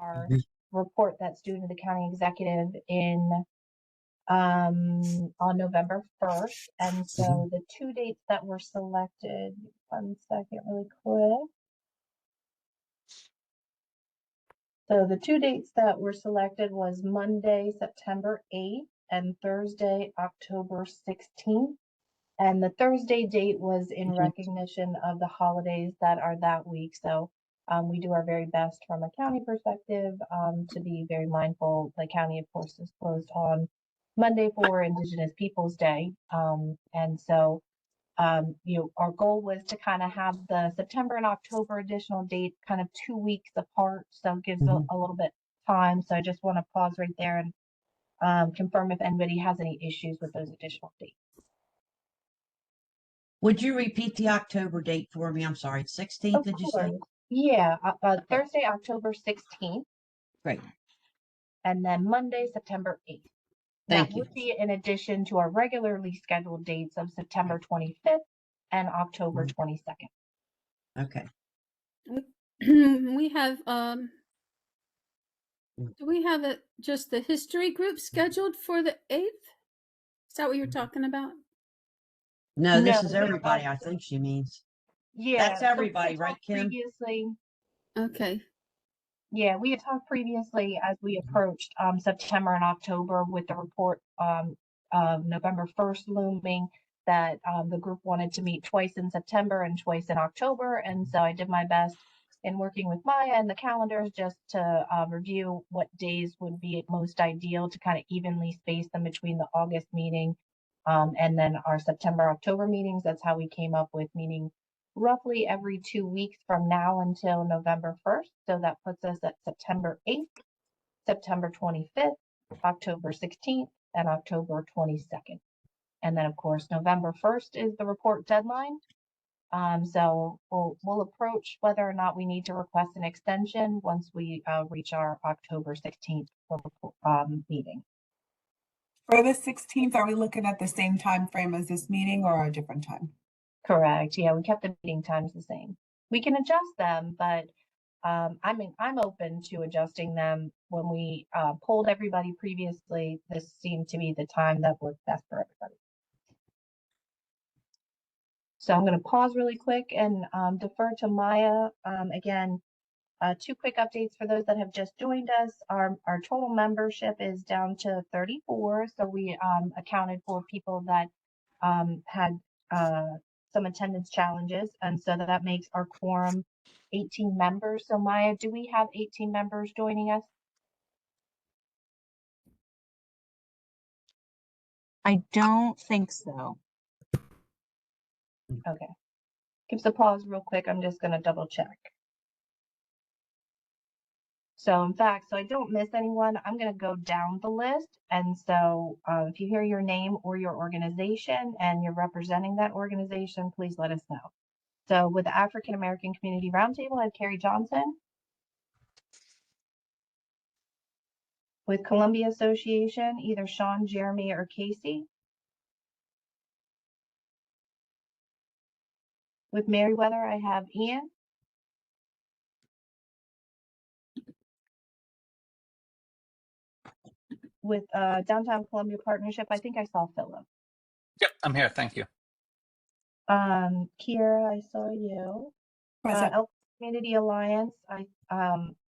our report that's due to the county executive on November 1st. And so the two dates that were selected, one second really quick. So the two dates that were selected was Monday, September 8th and Thursday, October 16th. And the Thursday date was in recognition of the holidays that are that week. So we do our very best from a county perspective to be very mindful. The county, of course, is closed on Monday for Indigenous Peoples Day. And so, our goal was to kind of have the September and October additional dates kind of 2 weeks apart. So it gives a little bit time. So I just want to pause right there and confirm if anybody has any issues with those additional dates. Would you repeat the October date for me? I'm sorry, 16th, did you say? Yeah, Thursday, October 16th. Great. And then Monday, September 8th. Thank that you. would be in addition to our regularly scheduled dates of September 25th and October 22nd. Okay. We have, do we have just the history group scheduled for the 8th? Is that what you're talking about? No, this is everybody, I think she means. Yeah. That's everybody, right, Kim? Previously. Okay. Yeah, we had talked previously as we approached September and October with the report of November 1st looming that the group wanted to meet twice in September and twice in October. And so I did my best in working with Maya and the calendars just to review what days would be most ideal to kind of evenly space them between the August meeting and then our September, October meetings. That's how we came up with meeting roughly every 2 weeks from now until November 1st. So that puts us at September 8th, September 25th, October 16th, and October 22nd. And then, of course, November 1st is the report deadline. So we'll approach whether or not we need to request an extension once we reach our October 16th meeting. For the 16th, are we looking at the same time frame as this meeting or a different time? Correct. Yeah, we kept the meeting times the same. We can adjust them, but I'm open to adjusting them. When we polled everybody previously, this seemed to be the time that worked best for everybody. So I'm going to pause really quick and defer to Maya. Again, 2 quick updates for those that have just joined us. Our total membership is down to 34. So we accounted for people that had some attendance challenges. And so that makes our quorum 18 members. So Maya, do we have 18 members joining us? I don't think so. Okay. Give us a pause real quick. I'm just going to double check. So in fact, so I don't miss anyone, I'm going to go down the list. And so if you hear your name or your organization and you're representing that organization, please let us know. So with the African American Community Roundtable, I have Carrie Johnson. With Columbia Association, either Sean, Jeremy, or Casey. With Meriwether, I have Ian. With Downtown Columbia Partnership, I think I saw Philip. Yep, I'm here. Thank you. Kiera, I saw you. Elk Community Alliance, I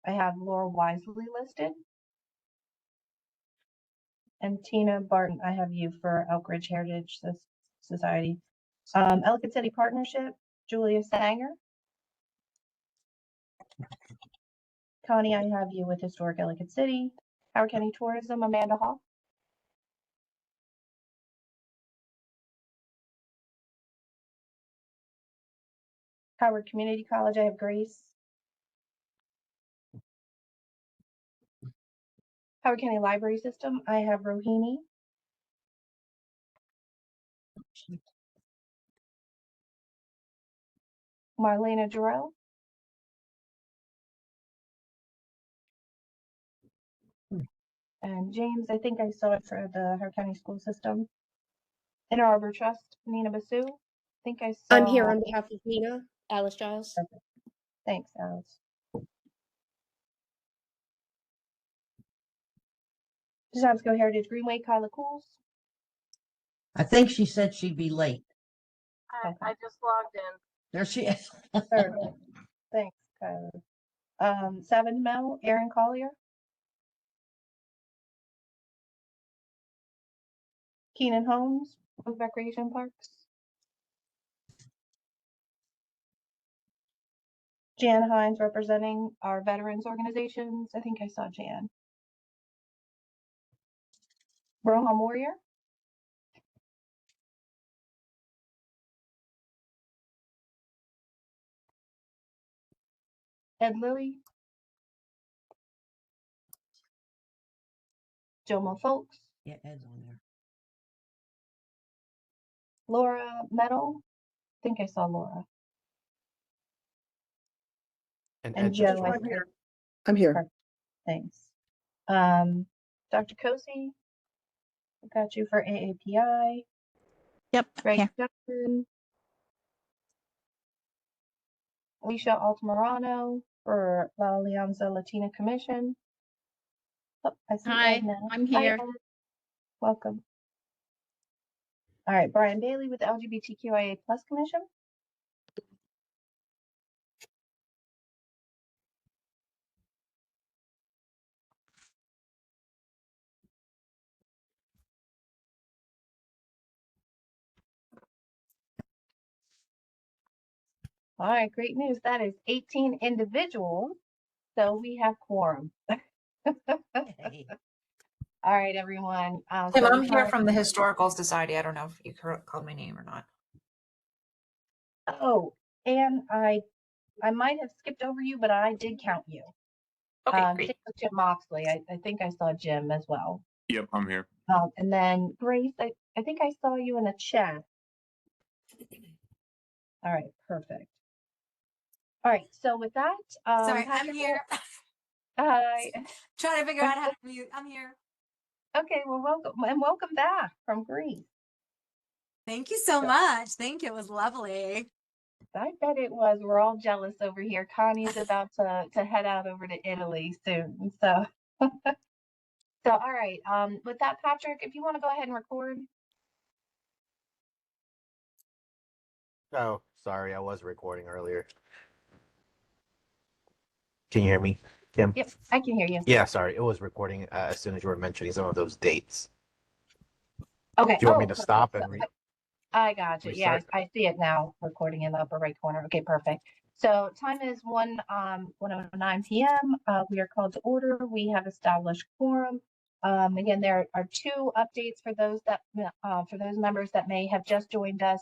have Laura Wisely listed. And Tina Barton, I have you for Elk Ridge Heritage Society. Ellicott City Partnership, Julia Sanger. Connie, I have you with Historic Ellicott City. Howard County Tourism, Amanda Hall. Howard Community College, I have Grace. Howard County Library System, I have Rohini. Marlena Jarrell. And James, I think I saw it for the Howard County School System. Inner Arbor Trust, Nina Basu. I think I saw. I'm here on behalf of Nina, Alice Giles. Perfect. Thanks, Alice. Shabsco Heritage Greenway, Kyla Cools. I think she said she'd be late. Okay. just logged in. There she is. Perfect. Thanks, Kyla. Savage Mel, Aaron Collier. Keenan Holmes, of Recreation Parks. Jan Hines representing our veterans organizations. I think I saw Jan. Rohan Warrior. Ed Lilly. Jomo Folks. Yeah, Ed's on there. Laura Meadow. I think I saw Laura. And And Ed just Joe, I joined. think. I'm here. Perfect. Thanks. Dr. Kosi, I got you for AAPI. Yep. Greg Here. Jackson. Alicia Altamirano for La Alianza Latina Commission. Oh, I see Hi, Ed now. I'm Hi, here. Ed. Welcome. All right, Brian Bailey with the LGBTQIA Plus Commission. All right, great news. That is 18 individuals. So we have quorum. Hey. All right, everyone. Tim, So I'm we here have- from the Historical Society. I don't know if you called my name or not. Oh, and I might have skipped over you, but I did count you. Okay, great. Same with Jim Moxley. I think I saw Jim as well. Yep, I'm here. And then Grace, I think I saw you in the chat. All right, perfect. All right, so with that, Sorry, I'm Patrick, here. Hi. Trying to figure out how to mute. I'm here. Okay, well, welcome back from Greece. Thank you so much. Thank you. It was lovely. I bet it was. We're all jealous over here. Connie's about to head out over to Italy soon. So, so all right. With that, Patrick, if you want to go ahead and record. Oh, sorry, I was recording earlier. Can you hear me, Kim? Yep, I can hear you. Yeah, sorry, it was recording as soon as you were mentioning some of those dates. Okay. Do you want me to Perfect. stop So, and I got you. Yeah, restart? I see it now, recording in the upper right corner. Okay, perfect. So time is 1:09 p.m. We are called to order. We have established quorum. Again, there are two updates for those members that may have just joined us.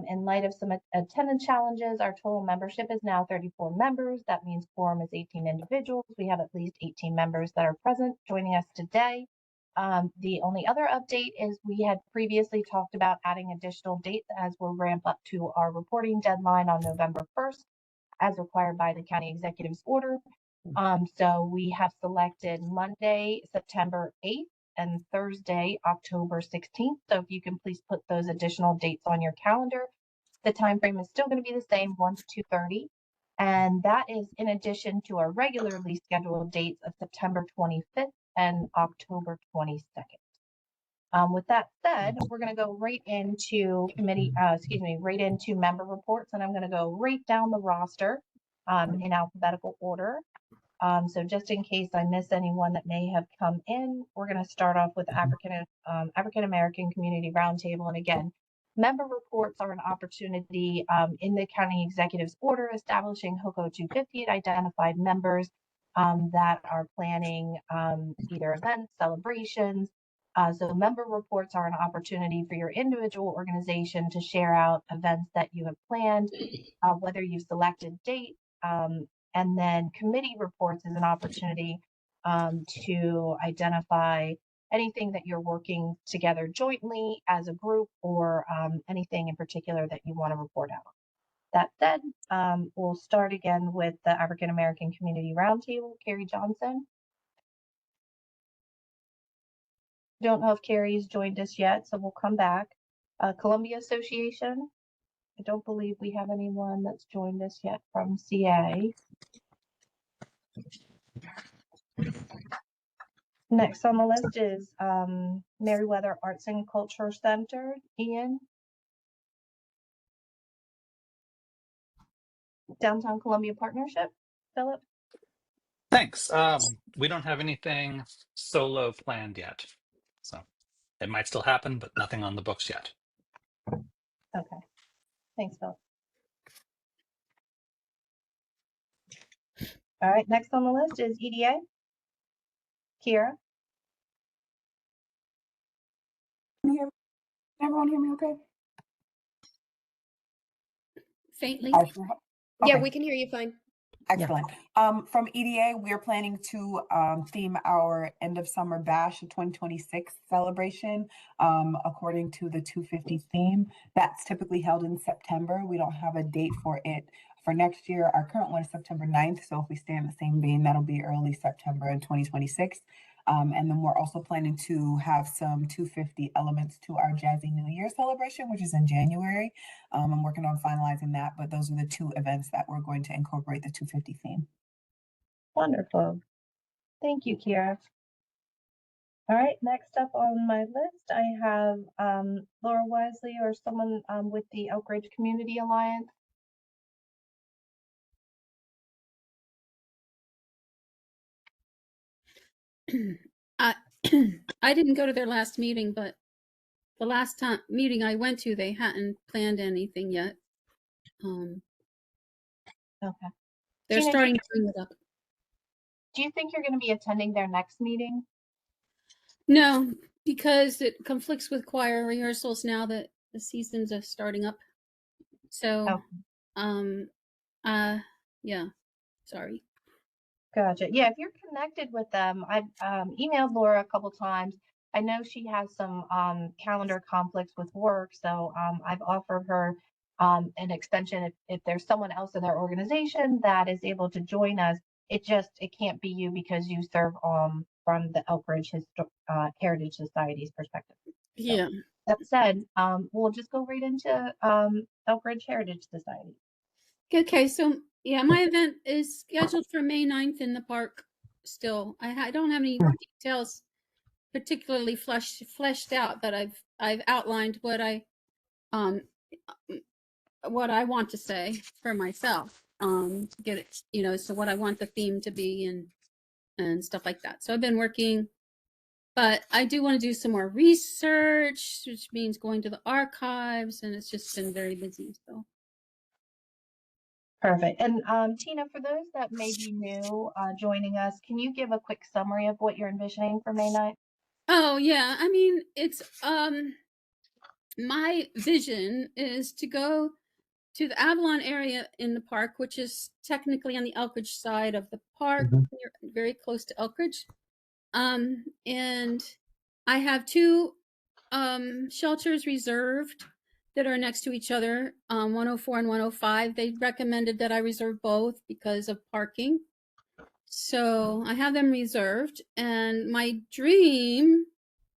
In light of some attendance challenges, our total membership is now 34 members. That means quorum is 18 individuals. We have at least 18 members that are present joining us today. The only other update is we had previously talked about adding additional dates as we'll ramp up to our reporting deadline on November 1st, as required by the county executive's order. So we have selected Monday, September 8th and Thursday, October 16th. So if you can please put those additional dates on your calendar. The time frame is still going to be the same, 1 to 2:30. And that is in addition to our regularly scheduled dates of September 25th and October 22nd. With that said, we're going to go right into right into member reports, and I'm going to go right down the roster in alphabetical order. So just in case I miss anyone that may have come in, we're going to start off with African American Community Roundtable. And again, member reports are an opportunity in the county executive's order establishing Hoco250. It identified members that are planning either events, celebrations. So member reports are an opportunity for your individual organization to share out events that you have planned, whether you've selected dates. And then committee reports is an opportunity to identify anything that you're working together jointly as a group, or anything in particular that you want to report out. That said, we'll start again with the African American Community Roundtable. Carrie Johnson. Don't know if Carrie's joined us yet, so we'll come back. Columbia Association. I don't believe we have anyone that's joined us yet from CA. Next on the list is Meriwether Arts and Culture Center. Ian. Downtown Columbia Partnership. Philip. Thanks. We don't have anything solo planned yet. So it might still happen, but nothing on the books yet. Okay. Thanks, Philip. All right. Next on the list is EDA. Kira. Can everyone hear me okay? Faintly. Yeah, Okay. we can hear you fine. Excellent. From EDA, we're planning to theme our end of summer bash, the 2026 celebration, according to the 250 theme. That's typically held in September. We don't have a date for it for next year. Our current one is September 9th. So if we stay in the same vein, that'll be early September in 2026. And then we're also planning to have some 250 elements to our Jazzy New Year celebration, which is in January. I'm working on finalizing that, but those are the two events that we're going to incorporate the 250 theme. Wonderful. Thank you, Kira. All right, next up on my list, I have Laura Wisely or someone with the Elk Ridge Community Alliance. I I didn't go to their last meeting, but the last time meeting I went to, they hadn't planned anything yet. Okay. They're Gina, starting to bring it up. Do you think you're going to be attending their next meeting? No, because it conflicts with choir rehearsals now that the seasons are starting up. So, yeah, sorry. Gotcha. Yeah, if you're connected with them, I've emailed Laura a couple times. I know she has some calendar conflicts with work, so I've offered her an extension if there's someone else in their organization that is able to join us. It can't be you because you serve from the Elk Ridge Heritage Society's perspective. So, Yeah. that said, we'll just go right into Elk Ridge Heritage Society. Okay, so yeah, my event is scheduled for May 9th in the park still. I don't have any details particularly fleshed out, but I've outlined what I want to say for myself. Get it, so what I want the theme to be and stuff like that. So I've been working, but I do want to do some more research, which means going to the archives, and it's just been very busy. So Perfect. And Tina, for those that may be new joining us, can you give a quick summary of what you're envisioning for May 9th? oh yeah, I mean, it's my vision is to go to the Avalon area in the park, which is technically on the Elkridge side of the park, very close to Elkridge. And I have two shelters reserved that are next to each other, 104 and 105. They recommended that I reserve both because of parking. So I have them reserved, and my dream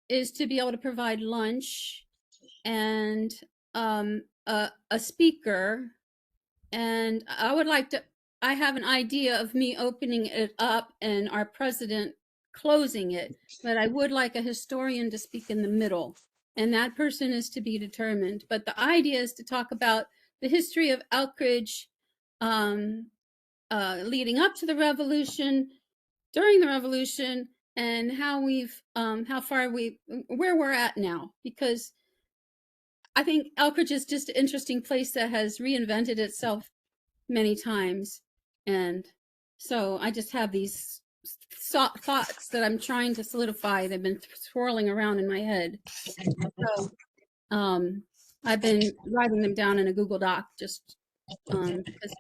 is to be able to provide lunch and a speaker. And I would like to, I have an idea of me opening it up and our president closing it, but I would like a historian to speak in the middle, and that person is to be determined. But the idea is to talk about the history of Elkridge leading up to the revolution, during the revolution, and how where we're at now, because I think Elkridge is just an interesting place that has reinvented itself many times. And so I just have these thoughts that I'm trying to solidify. They've been swirling around in my head. So I've been writing them down in a Google Doc just because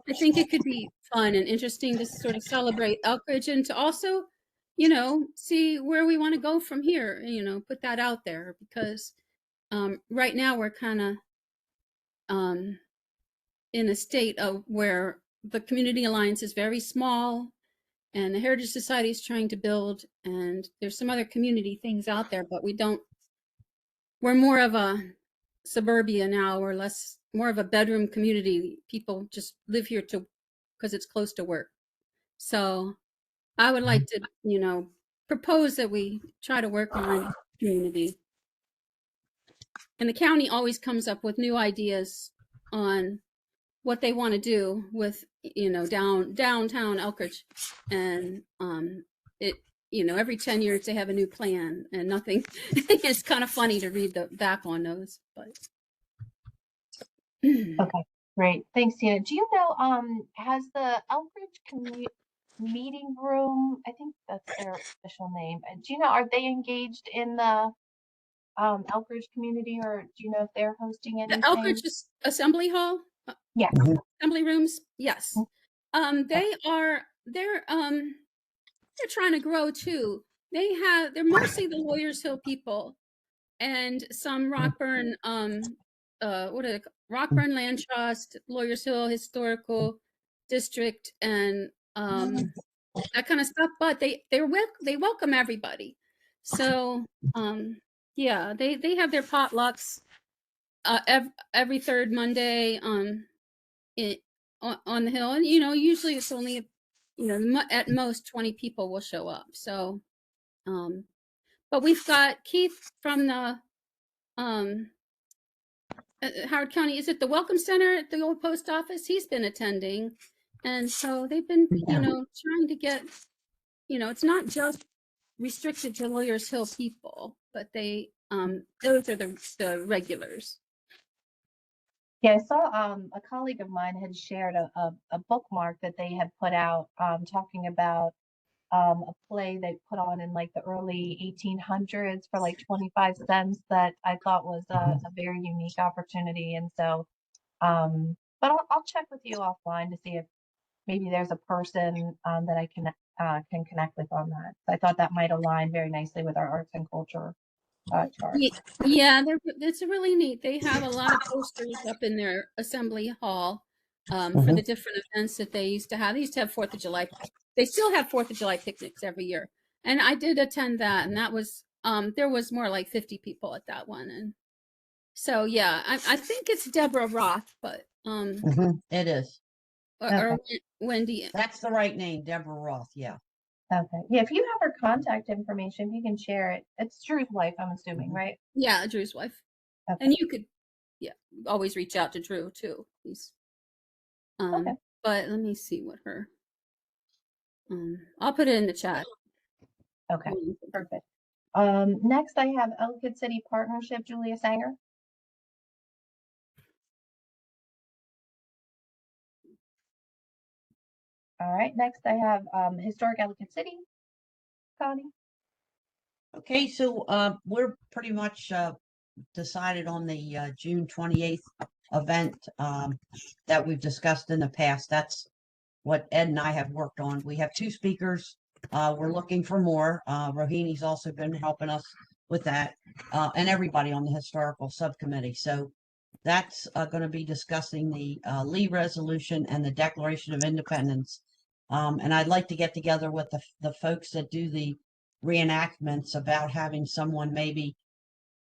I think it could be fun and interesting to sort of celebrate Elkridge and to also, see where we want to go from here, put that out there, because right now we're kind of in a state of where the community alliance is very small and the Heritage Society is trying to build, and there's some other community things out there, but we're more of a suburbia now. We're more of a bedroom community. People just live here because it's close to work. So I would like to, propose that we try to work on community. And the county always comes up with new ideas on what they want to do with, downtown Elkridge. And it, every 10 years they have a new plan and nothing. It's kind of funny to read back on those, but. Okay, great. Thanks, Tina. Do you know, has the Elkridge meeting room, I think that's their official name. Do you know, are they engaged in the Elkridge community, or do you know if they're hosting The anything? Elkridge Assembly Hall? Yeah. Assembly rooms? Yes. They're trying to grow too. They're mostly the Lawyers Hill people and some Rockburn, Rockburn Land Trust, Lawyers Hill Historical District, and that kind of stuff. But they welcome everybody. So yeah, they have their potlucks every third Monday on the hill, and usually it's only at most 20 people will show up. So but we've got Keith from the Howard County, is it the Welcome Center at the old post office? He's been attending, and so they've been trying to get, it's not just restricted to Lawyers Hill people, but they those are the regulars. Yeah, I saw a colleague of mine had shared a bookmark that they had put out talking about a play they put on in like the early 1800s for like 25 cents that I thought was a very unique opportunity. And so, but I'll check with you offline to see if maybe there's a person that I can connect with on that. I thought that might align very nicely with our arts and culture chart. Yeah, it's really neat. They have a lot of posters up in their assembly hall for the different events that they used to have. They used to have 4th of July. They still have 4th of July picnics every year. And I did attend that, and that was there was more like 50 people at that one. And so yeah, I think it's Deborah Roth, but It is. or Wendy. That's the right name, Deborah Roth. Yeah. Okay. Yeah, if you have her contact information, if you can share it. It's Drew's wife, I'm assuming, right? Yeah, Drew's wife. Okay. And you could always reach out to Drew too. He's Okay. but let me see what her I'll put it in the chat. Okay, perfect. Next I have Elkridge City Partnership, Julia Sanger. All right, next I have Historic Elkridge City, Connie. Okay, so we're pretty much decided on the June 28th event that we've discussed in the past. That's what Ed and I have worked on. We have 2 speakers. We're looking for more. Rohini's also been helping us with that, and everybody on the historical subcommittee. So that's going to be discussing the Lee resolution and the Declaration of Independence. And I'd like to get together with the folks that do the reenactments about having someone maybe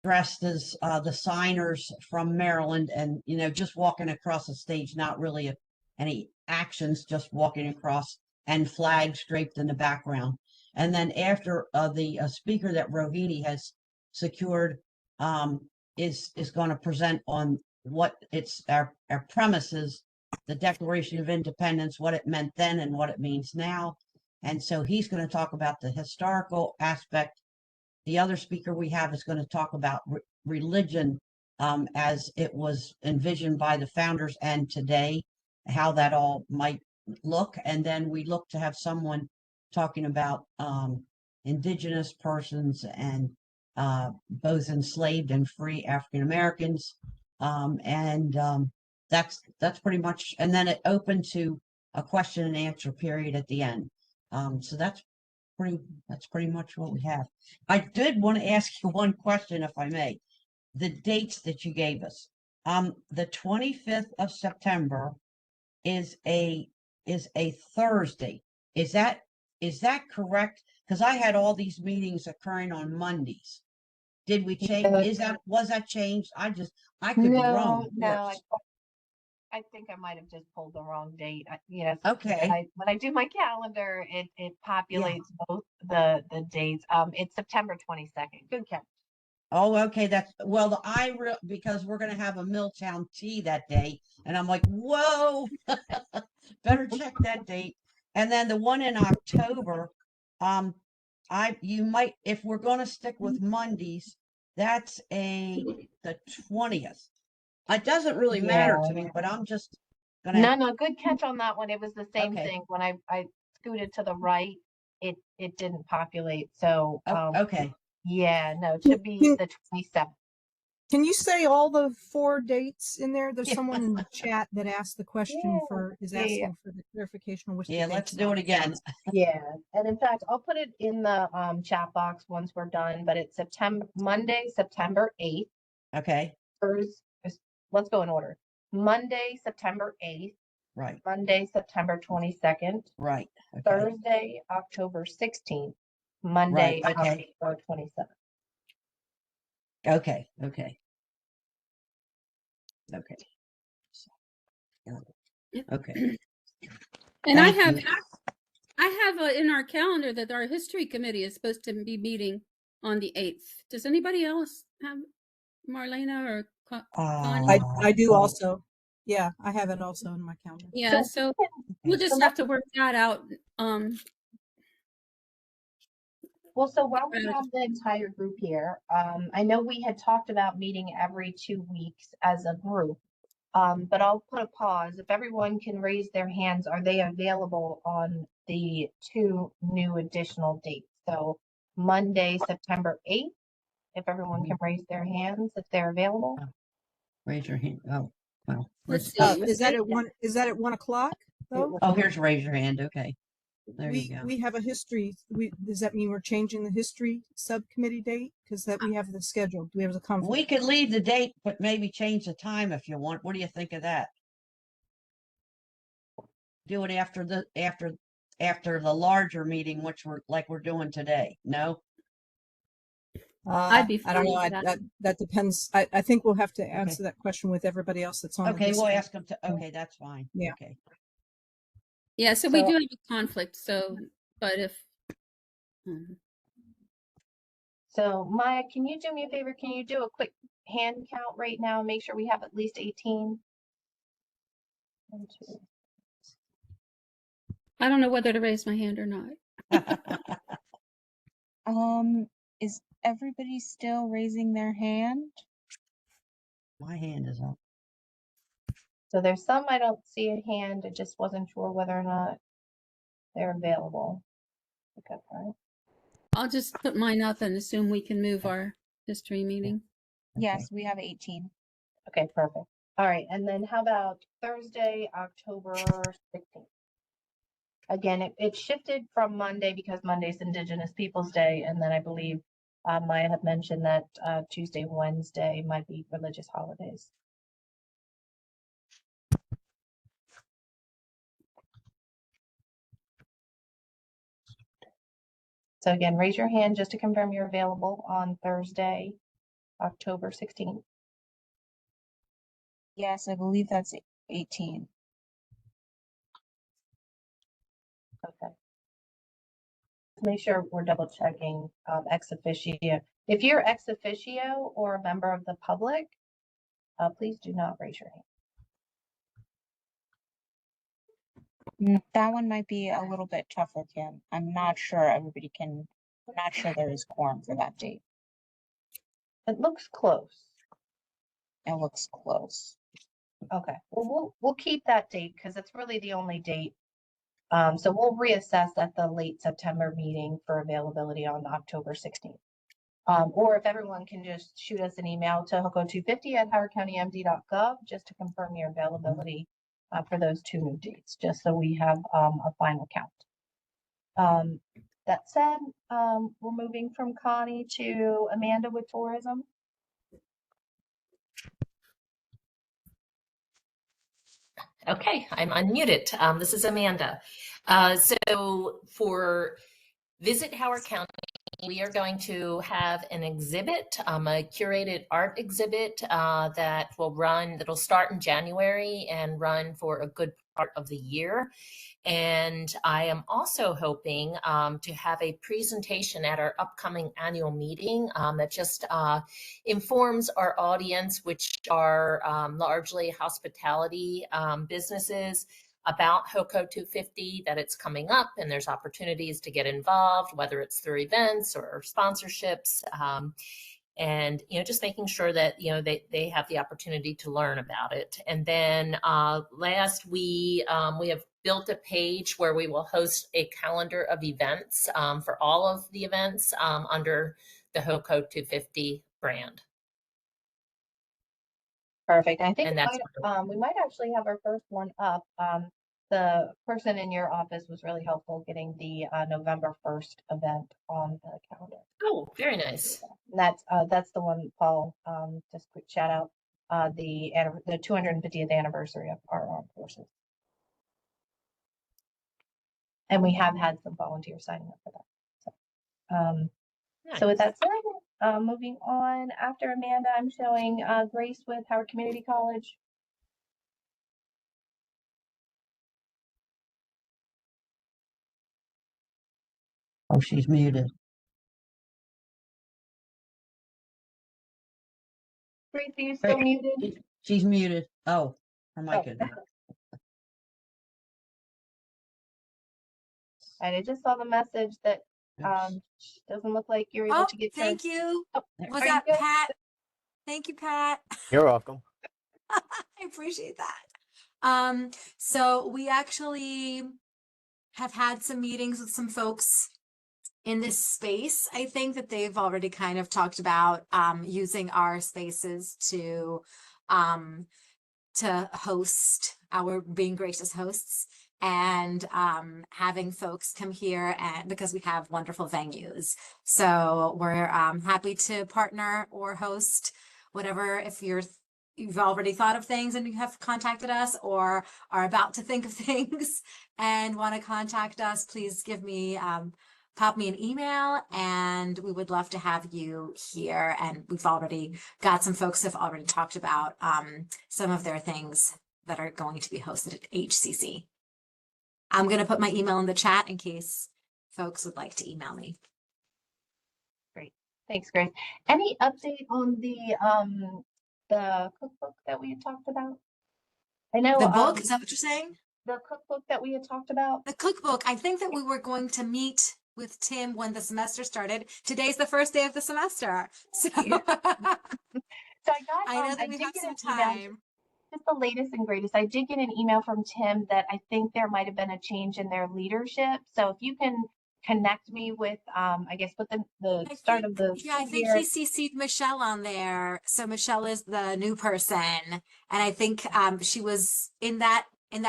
dressed as the signers from Maryland, and just walking across the stage, not really any actions, just walking across, and flags draped in the background. And then after the speaker that Rohini has secured is going to present on what our premises, the Declaration of Independence, what it meant then and what it means now. And so he's going to talk about the historical aspect. The other speaker we have is going to talk about religion as it was envisioned by the founders and today, how that all might look. And then we look to have someone talking about indigenous persons and both enslaved and free African Americans. That's pretty much, and then it opened to a question and answer period at the end. So that's pretty much what we have. I did want to ask you one question, if I may. The dates that you gave us. The 25th of September is a Thursday. Is that correct? Because I had all these meetings occurring on Mondays. Did we change? Was that changed? I could be wrong. No, I think I might have just pulled the wrong date. You know, Okay. when I do my calendar, it populates both the dates. It's September 22nd. Good catch. Oh, okay. That's well, because we're gonna have a Milltown tea that day, and I'm like, whoa, better check that date. And then the one in October, you might, if we're gonna stick with Mondays, that's the 20th. It doesn't really matter Yeah. to me, but I'm just gonna. No, good catch on that one. It was the same Okay. thing. When I scooted to the right, it didn't populate. So Okay. yeah, no, it should be the 27th. Can you say all the 4 dates in there? There's Yeah. someone in the chat that asked the question is Yeah. asking for the clarification on which Yeah, the let's dates do are. it again. Yeah, and in fact, I'll put it in the chat box once we're done. But it's Monday, September 8th. Okay. Let's go in order. Monday, September 8th. Right. Monday, September 22nd. Right. Okay. Thursday, October 16th. Monday, Right, okay. October 27th. Okay. Okay. Okay. Okay. And I Thank have in our calendar that our history committee is supposed to be meeting on the 8th. Does anybody else have Marlena or Connie? I do also. Yeah, I have it also in my calendar. Yeah, so we'll just have to work that out. Well, so while we have the entire group here, I know we had talked about meeting every 2 weeks as a group, but I'll put a pause. If everyone can raise their hands, are they available on the 2 new additional dates? So Monday, September 8th, if everyone can raise their hands, if they're available. Raise your hand. Oh, well. Let's see. Is that at 1 o'clock though? Oh, here's raise your hand. Okay. There you go. We have a history. Does that mean we're changing the history subcommittee date? Because that we have the schedule. Do we have the conflict? We could leave the date, but maybe change the time if you want. What do you think of that? Do it after the larger meeting, which we're doing today. No? I'd be I don't know. fine with that. That depends. I think we'll have to answer that question with everybody else that's on. Okay, the we'll history. ask them to. Okay, that's fine. Yeah. Okay. Yeah, so we do have a conflict. So, but if. So Maya, can you do me a favor? Can you do a quick hand count right now? Make sure we have at least 18. 1, 2. I don't know whether to raise my hand or not. Is everybody still raising their hand? My hand is up. So there's some I don't see a hand. I just wasn't sure whether or not they're available. Okay, all right. I'll just put mine up and assume we can move our history meeting. Yes, we have 18. Okay, perfect. All right, and then how about Thursday, October 16th? Again, it shifted from Monday because Monday's Indigenous Peoples Day, and then I believe Maya had mentioned that Tuesday, Wednesday might be religious holidays. So again, raise your hand just to confirm you're available on Thursday, October 16th. Yes, I believe that's 18. Okay. Make sure we're double checking ex officio. If you're ex officio or a member of the public, please do not raise your hand. That one might be a little bit tougher, Kim. I'm not sure I'm not sure there is quorum for that date. It looks close. It looks close. Okay, well, we'll keep that date because it's really the only date. So we'll reassess at the late September meeting for availability on October 16th. Or if everyone can just shoot us an email to hoco250@howardcountymd.gov just to confirm your availability for those 2 new dates, just so we have a final count. That said, we're moving from Connie to Amanda with tourism. Okay, I'm unmuted. This is Amanda. So for Visit Howard County, we are going to have an exhibit, a curated art exhibit that'll start in January and run for a good part of the year. And I am also hoping to have a presentation at our upcoming annual meeting that just informs our audience, which are largely hospitality businesses, about Hoco250, that it's coming up and there's opportunities to get involved, whether it's through events or sponsorships. And just making sure that they have the opportunity to learn about it. And then last, we have built a page where we will host a calendar of events for all of the events under the Hoco250 brand. Perfect. I think And that's we might actually have our first one up. The person in your office was really helpful getting the November 1st event on the calendar. oh, very nice. And that's the one, Paul, just quick shout out, the 250th anniversary of our armed forces. And we have had some volunteers signing up for that. So with that said, moving on, after Amanda, I'm showing Grace with Howard Community College. Oh, she's muted. Grace, are you still muted? She's muted. Oh, her mic is. I just saw the message that doesn't look like you're able to get thank turned. you. Oh, Was that Pat? Thank you, Pat. You're welcome. I appreciate that. So we actually have had some meetings with some folks in this space. I think that they've already kind of talked about using our spaces to host, our being gracious hosts, and having folks come here, and because we have wonderful venues. So we're happy to partner or host whatever. If you've already thought of things and you have contacted us or are about to think of things and want to contact us, please give me pop me an email, and we would love to have you here. And we've already got some folks have already talked about some of their things that are going to be hosted at HCC. I'm going to put my email in the chat in case folks would like to email me. Great. Thanks, Grace. Any update on the cookbook that we had talked about? I know the book, is that what you're saying? The cookbook that we had talked about? The cookbook. I think that we were going to meet with Tim when the semester started. Today's the first day of the semester. So, Yeah. So I know that we have some time. Just the latest and greatest. I did get an email from Tim that I think there might have been a change in their leadership. So if you can connect me with, I guess, with the start of the I think he CC'd Michelle on there. So Michelle is the new person, and I think she was in that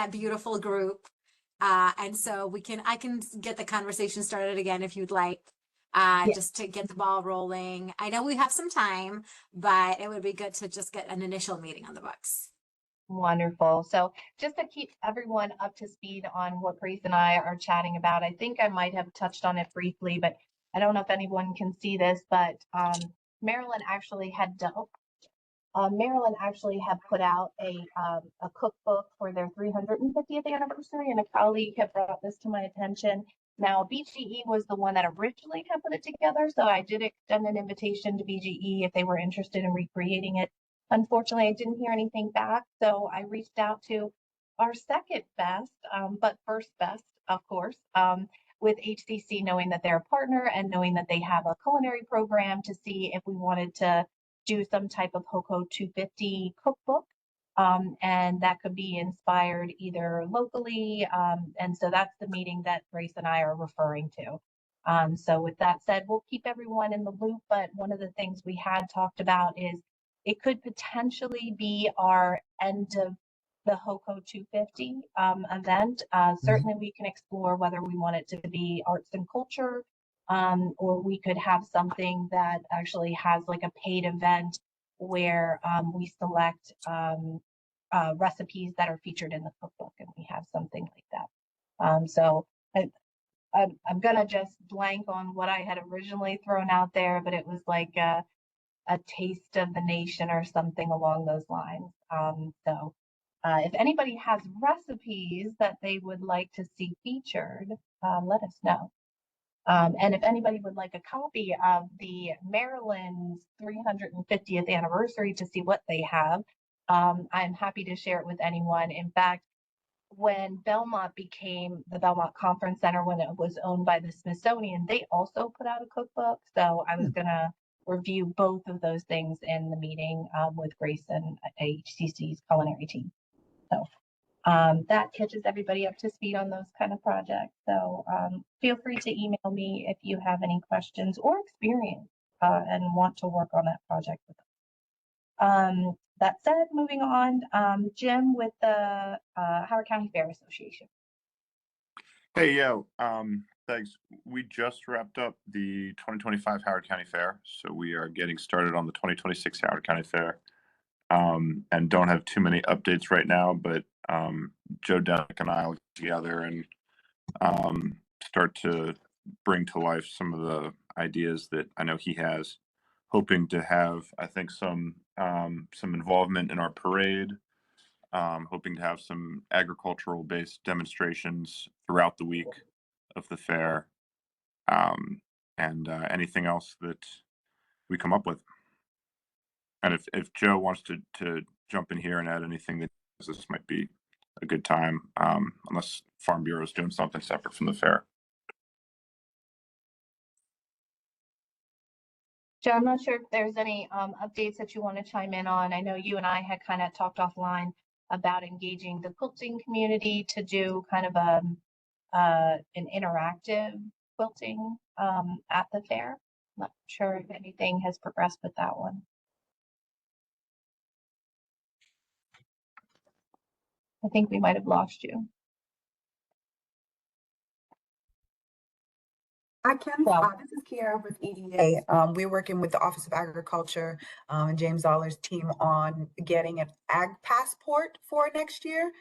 beautiful group. And so I can get the conversation started again if you'd like. Just to get the ball rolling. I know we have some time, but it would be good to just get an initial meeting on the books. Wonderful. So just to keep everyone up to speed on what Grace and I are chatting about, I think I might have touched on it briefly, but I don't know if anyone can see this, but Marilyn actually had put out a cookbook for their 350th anniversary, and a colleague had brought this to my attention. Now, BGE was the one that originally had put it together, so I did extend an invitation to BGE if they were interested in recreating it. Unfortunately, I didn't hear anything back, so I reached out to our second best, but first best, of course, with HCC, knowing that they're a partner and knowing that they have a culinary program, to see if we wanted to do some type of Hoco250 cookbook. And that could be inspired either locally. And so that's the meeting that Grace and I are referring to. So with that said, we'll keep everyone in the loop. But one of the things we had talked about is it could potentially be our end of the Hoco250 event. Certainly we can explore whether we want it to be arts and culture, or we could have something that actually has like a paid event where we select recipes that are featured in the cookbook, and we have something like that. So I'm gonna just blank on what I had originally thrown out there, but it was like a taste of the nation or something along those lines. If anybody has recipes that they would like to see featured, let us know. And if anybody would like a copy of the Maryland's 350th anniversary to see what they have, I'm happy to share it with anyone. In fact, when Belmont became the Belmont Conference Center, when it was owned by the Smithsonian, they also put out a cookbook. So I was gonna review both of those things in the meeting with Grace and HCC's culinary team. So that catches everybody up to speed on those kind of projects. So feel free to email me if you have any questions or experience and want to work on that project with us. That said, moving on, Jim with the Howard County Fair Association. Hey, yo, thanks. We just wrapped up the 2025 Howard County Fair, so we are getting started on the 2026 Howard County Fair. And don't have too many updates right now, but Joe Denick and I will get together and start to bring to life some of the ideas that I know he has, hoping to have, I think, some involvement in our parade, hoping to have some agricultural based demonstrations throughout the week of the fair, and anything else that we come up with. And if Joe wants to jump in here and add anything, that this might be a good time, unless Farm Bureau is doing something separate from the fair. Joe, I'm not sure if there's any updates that you want to chime in on. I know you and I had kind of talked offline about engaging the quilting community to do kind of an interactive quilting at the fair. I'm not sure if anything has progressed with that one. I think we might have lost you. I can. Well, This is Kiara with EDA. We're working with the Office of Agriculture and James Dollar's team on getting an ag passport for next year.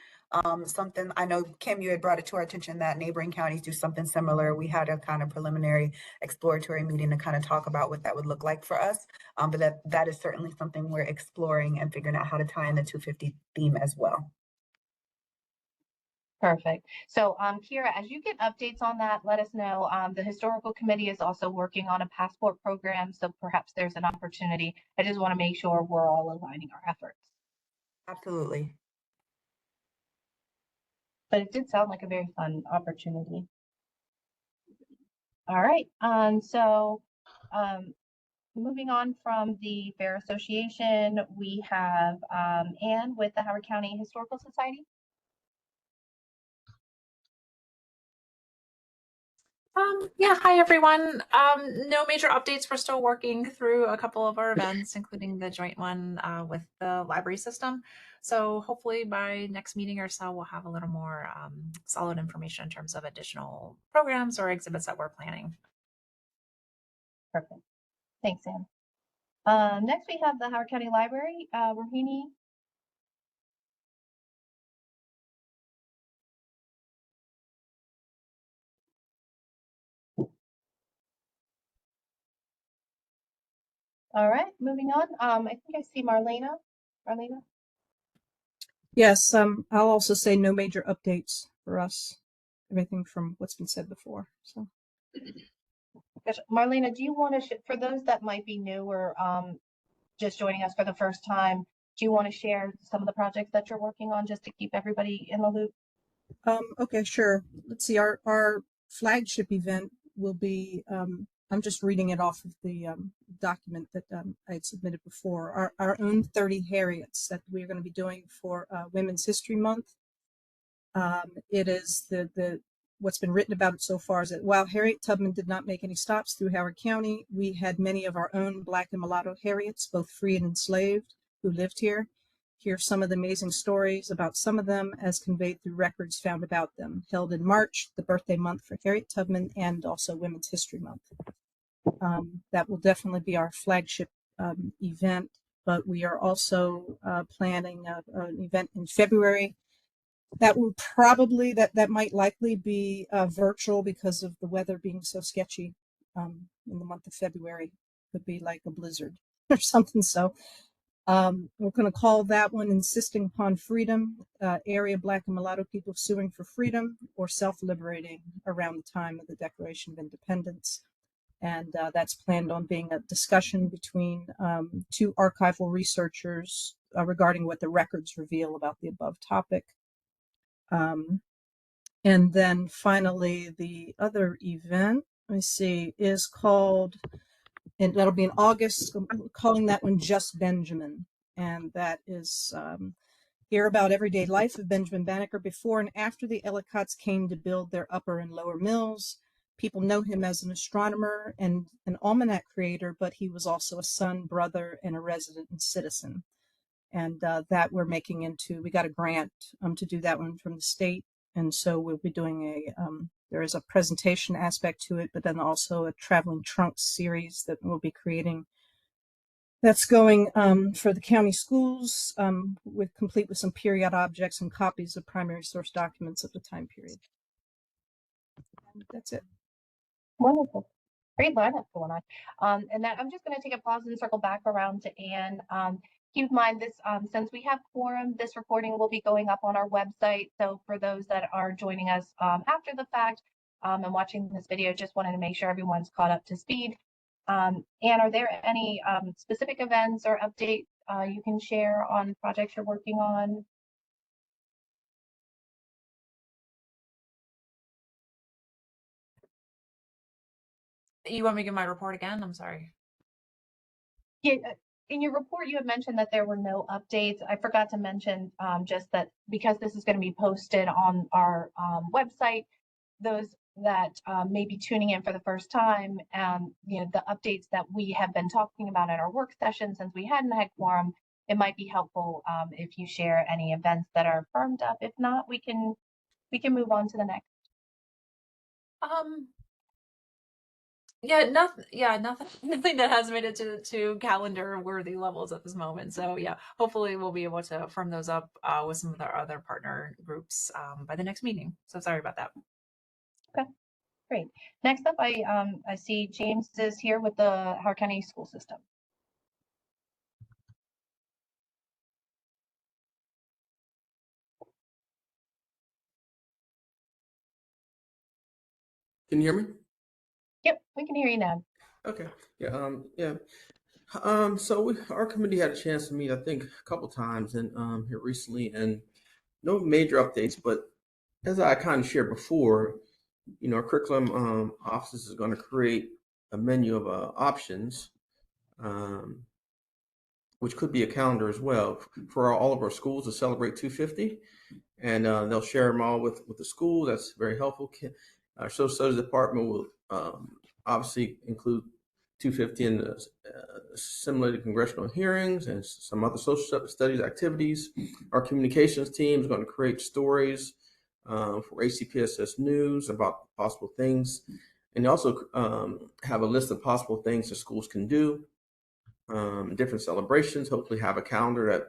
Something I know, Kim, you had brought it to our attention that neighboring counties do something similar. We had a kind of preliminary exploratory meeting to kind of talk about what that would look like for us. But that is certainly something we're exploring and figuring out how to tie in the 250 theme as well. perfect. So, Kira, as you get updates on that, let us know. The historical committee is also working on a passport program, so perhaps there's an opportunity. I just want to make sure we're all aligning our efforts. Absolutely. But it did sound like a very fun opportunity. All right. Moving on from the Fair Association, we have Anne with the Howard County Historical Society. Yeah, hi everyone. No major updates. We're still working through a couple of our events, including the joint one with the library system. So hopefully by next meeting or so, we'll have a little more solid information in terms of additional programs or exhibits that we're planning. Perfect. Thanks, Anne. Next, we have the Howard County Library. Rohini. All right, moving on. I think I see Marlena. Marlena? Yes, I'll also say no major updates for us. Everything from what's been said before. So, Marlena, do you want to, for those that might be new or just joining us for the first time, do you want to share some of the projects that you're working on just to keep everybody in the loop? okay, sure. Let's see. Our flagship event will be. I'm just reading it off of the document that I had submitted before. Our own 30 Harriets that we're going to be doing for Women's History Month. It is what's been written about it so far is that while Harriet Tubman did not make any stops through Howard County, we had many of our own Black and mulatto Harriets, both free and enslaved, who lived here. Hear some of the amazing stories about some of them as conveyed through records found about them, held in March, the birthday month for Harriet Tubman, and also Women's History Month. That will definitely be our flagship event, but we are also planning an event in February That will probably, that might likely be virtual because of the weather being so sketchy in the month of February. Could be like a blizzard or something. So we're going to call that one Insisting Upon Freedom, Area Black and Mulatto People Suing for Freedom or Self-Liberating Around the Time of the Declaration of Independence. And that's planned on being a discussion between two archival researchers regarding what the records reveal about the above topic. And then finally, the other event, let me see, is called, and that'll be in August, I'm calling that one Just Benjamin. And that is hear about everyday life of Benjamin Banneker before and after the Ellicotts came to build their upper and lower mills. People know him as an astronomer and an almanac creator, but he was also a son, brother, and a resident and citizen. And that we're making into, we got a grant to do that one from the state. And so we'll be doing there is a presentation aspect to it, but then also a traveling trunks series that we'll be creating. That's going for the county schools, complete with some period objects and copies of primary source documents of the time period. And that's it. Wonderful. Great lineup going on. And then I'm just going to take a pause and circle back around to Anne. Keep in mind this, since we have quorum, this recording will be going up on our website. So for those that are joining us after the fact and watching this video, just wanted to make sure everyone's caught up to speed. Anne, are there any specific events or updates you can share on projects you're working on? You want me to give my report again? I'm sorry. Yeah, in your report, you had mentioned that there were no updates. I forgot to mention just that because this is going to be posted on our website, those that may be tuning in for the first time, the updates that we have been talking about at our work session, since we hadn't had quorum, it might be helpful if you share any events that are firmed up. If not, we can move on to the next. Yeah, nothing that has made it to calendar worthy levels at this moment. So yeah, hopefully we'll be able to firm those up with some of our other partner groups by the next meeting. So sorry about that. Okay, great. Next up, I see James is here with the Howard County School System. Can you hear me? Yep, we can hear you now. Okay. Yeah. So our committee had a chance to meet, I think, a couple times and here recently, and no major updates. But as I kind of shared before, our curriculum office is going to create a menu of options, which could be a calendar as well for all of our schools to celebrate 250, and they'll share them all with the school. That's very helpful. Our social studies department will obviously include 250 in the simulated congressional hearings and some other social studies activities. Our communications team is going to create stories for ACPSS News about possible things, and also have a list of possible things the schools can do, different celebrations. Hopefully, have a calendar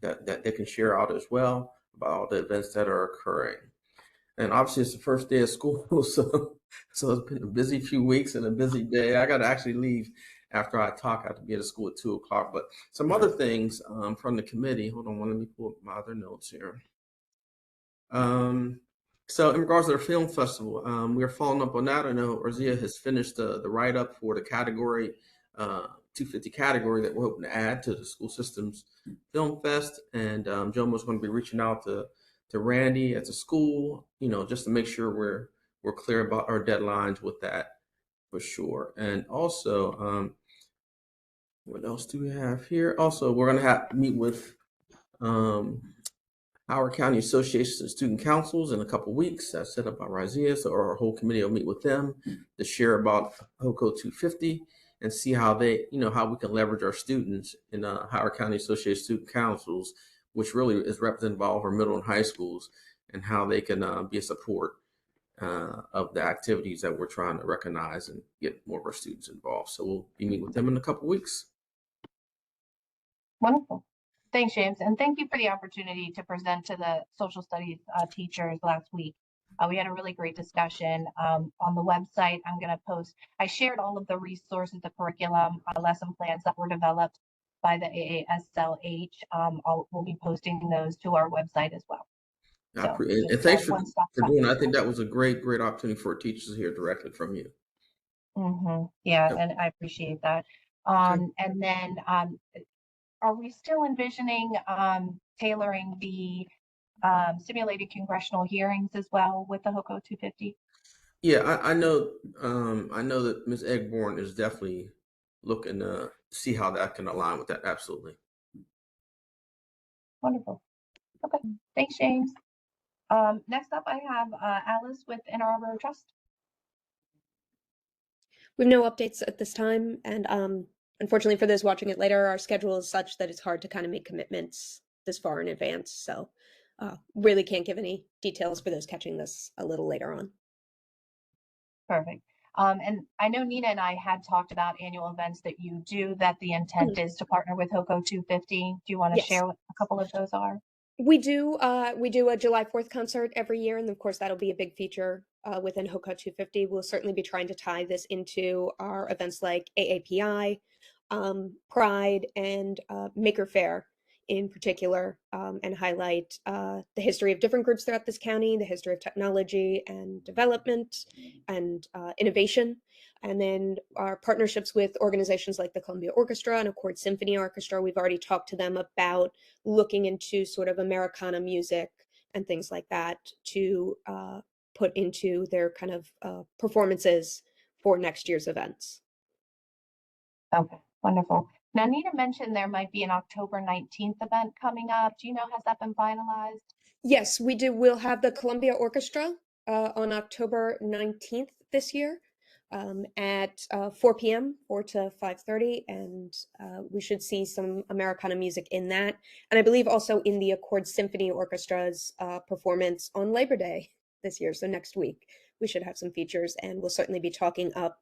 that they can share out as well about all the events that are occurring. And obviously, it's the first day of school, so it's been a busy few weeks and a busy day. I got to actually leave after I talk. I have to be at school at 2 o'clock. But some other things from the committee. Hold on, let me pull up my other notes here. So in regards to the film festival, we are following up on that. I know Orzia has finished the write-up for the category 250 category that we're hoping to add to the school system's film fest, and Jomo's going to be reaching out to Randy at the school, just to make sure we're clear about our deadlines with that for sure. And also, what else do we have here? Also, we're going to meet with Howard County Association of Student Councils in a couple of weeks. That's set up by Razia, so our whole committee will meet with them to share about Hoco250 and see how they, how we can leverage our students in Howard County Association of Student Councils, which really is representative of all of our middle and high schools, and how they can be a support of the activities that we're trying to recognize and get more of our students involved. So we'll be meeting with them in a couple of weeks. Wonderful. Thanks, James, and thank you for the opportunity to present to the social studies teachers last week. We had a really great discussion on the website. I'm going to post, I shared all of the resources, the curriculum, lesson plans that were developed by the AASLH. We'll be posting those to our website as well. So, And thanks for doing it. I think that was a great opportunity for teachers to hear directly from you. Yeah, Yep. and I appreciate that. Okay. And then are we still envisioning tailoring the simulated congressional hearings as well with the Hoco250? Yeah, I know. I know that Ms. Eggborn is definitely looking to see how that can align with that. Absolutely. Wonderful. Okay, thanks, James. Next up, I have Alice with Ann Arbor Trust. We have no updates at this time, and unfortunately for those watching it later, our schedule is such that it's hard to kind of make commitments this far in advance. So really can't give any details for those catching this a little later on. Perfect. And I know Nina and I had talked about annual events that you do, that the intent is to partner with Hoco250. Do you want to share what a couple of those are? We do a July 4th concert every year, and of course that'll be a big feature within Hoco250. We'll certainly be trying to tie this into our events like AAPI, Pride, and Maker Faire in particular, and highlight the history of different groups throughout this county, the history of technology and development and innovation, and then our partnerships with organizations like the Columbia Orchestra and Hoco250 Orchestra. We've already talked to them about looking into sort of Americana music and things like that to put into their kind of performances for next year's events. Okay, wonderful. Now, Nina mentioned there might be an October 19th event coming up. Do you know, has that been finalized? Yes, we do. We'll have the Columbia Orchestra on October 19th this year at 4 p.m., 4 to 5:30, and we should see some Americana music in that. And I believe also in the Hoco250 Orchestra's performance on Labor Day this year, so next week, we should have some features, and we'll certainly be talking up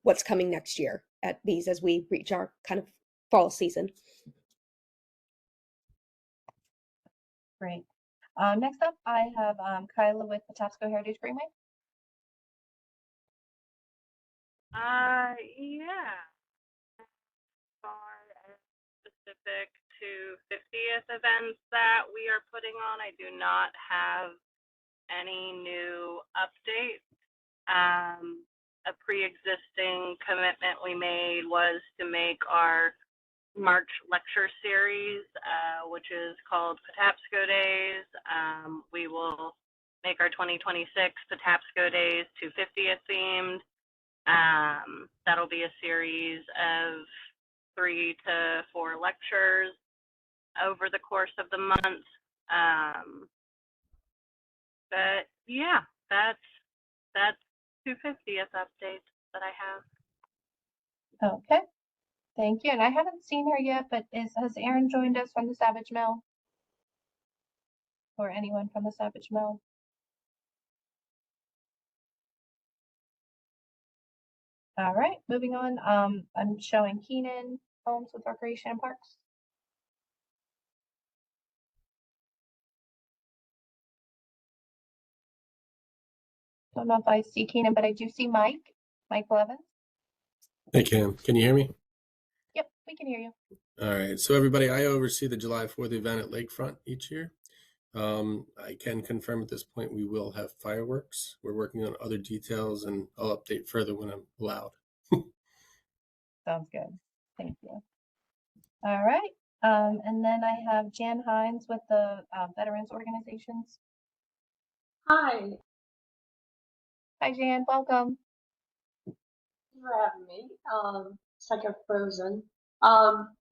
what's coming next year at these as we reach our kind of fall season. Great. Next up, I have Kyla with Patapsco Heritage Greenway. Yeah. As far as specific to 50th events that we are putting on, I do not have any new updates. A pre-existing commitment we made was to make our March lecture series, which is called Patapsco Days. We will make our 2026 Patapsco Days 250th themed. That'll be a series of 3 to 4 lectures over the course of the month. But yeah, that's 250th update that I have. Okay, thank you. And I haven't seen her yet, but has Erin joined us from the Savage Mill? Or anyone from the Savage Mill? All right, moving on. I'm showing Keenan Holmes with Recreation and Parks. Don't know if I see Keenan, but I do see Mike Levins. Hey, Cam, can you hear me? Yep, we can hear you. All right. So everybody, I oversee the July 4th event at Lakefront each year. I can confirm at this point we will have fireworks. We're working on other details, and I'll update further when I'm allowed. Sounds good. Thank you. All right. And then I have Jan Hines with the Veterans Organizations. Hi. Hi, Jan. Welcome. Thank you for having me. It's like I'm frozen.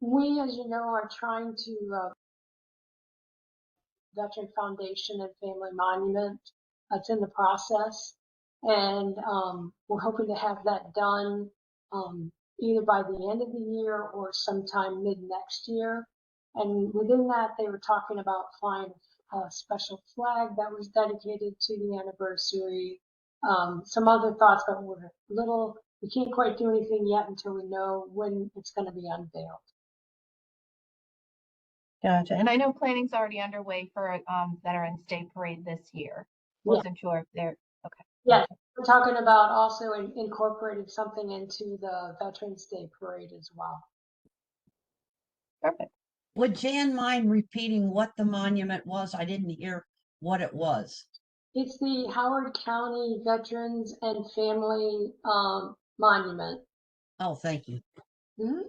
We, as you know, are trying to Veteran Foundation and Family Monument. It's in the process, and we're hoping to have that done either by the end of the year or sometime mid next year. And within that, they were talking about flying a special flag that was dedicated to the anniversary. Some other thoughts, but we can't quite do anything yet until we know when it's going to be unveiled. Gotcha. And I know planning's already underway for Veterans Day Parade this year. Yeah. Wasn't sure if they're okay. Yes, Gotcha. we're talking about also incorporating something into the Veterans Day Parade as well. Perfect. Would Jan mind repeating what the monument was? I didn't hear what it was. It's the Howard County Veterans and Family Monument. Oh, thank you. Mm-hmm.